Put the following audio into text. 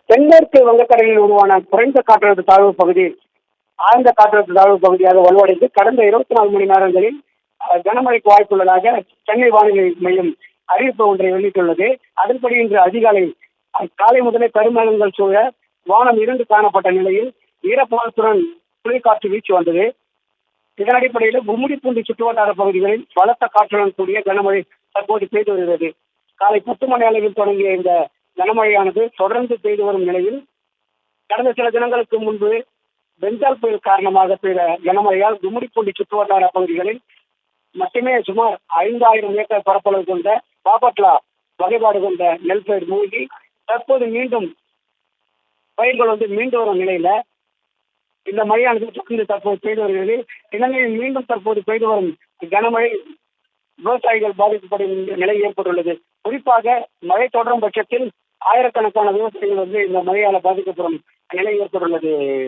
தென்மேற்கு வங்கக்கடலில் உருவான குறைந்த காற்றழுத்த தாழ்வு பகுதி ஆழ்ந்த காற்றழுத்த தாழ்வு பகுதியாக வலுவடைந்து கடந்த 24 மணி நேரங்களில் கனமழைக்கு வாய்ப்புள்ளதாக சென்னை வானிலை மையம் அறிவிப்பு ஒன்றை வெளியிட்டுள்ளது. அதன்படி இன்று அதிகாலை காலை முதலே கருமேகங்கள் சூழ வானம் இருண்டு காணப்பட்ட நிலையில் ஈரப்பதத்துடன் குளிர்காற்று வீச்சு வந்தது. இதன் அடிப்படையில் கும்மிடிப்பூண்டி சுற்றுவட்டார பகுதிகளில் பலத்த காற்றுடன் கூடிய கனமழை தற்போது பெய்து வருகிறது. காலை 10 மணி அளவில் தொடங்கிய இந்த கனமழையானது தொடர்ந்து பெய்து வரும் நிலையில் கடந்த சில தினங்களுக்கு முன்பு பெஞ்சால் புயல் காரணமாக பெய்த கனமழையால் கும்மிடிப்பூண்டி சுற்றுவட்டார பகுதிகளில் மட்டுமே சுமார் 5000 ஏக்கர் பரப்பளவு கொண்ட பாபட்லா வகைப்பாடு கொண்ட நெல் பயிர் மூழ்கி தற்போது மீண்டும் பயிர்கள் மீண்டு வரும் நிலையில இந்த மழையானது தொடர்ந்து தற்போது பெய்து வருகிறது. இலங்கையில் மீண்டும் தற்போது பெய்து வரும் கனமழை விவசாயிகள் பாதிக்கப்படும் நிலை ஏற்பட்டுள்ளது. குறிப்பாக மழை தொடரும் பட்சத்தில் ஆயிரக்கணக்கான விவசாயிகள் இந்த மழையால பாதிக்கப்படும் நிலை ஏற்பட்டுள்ளது.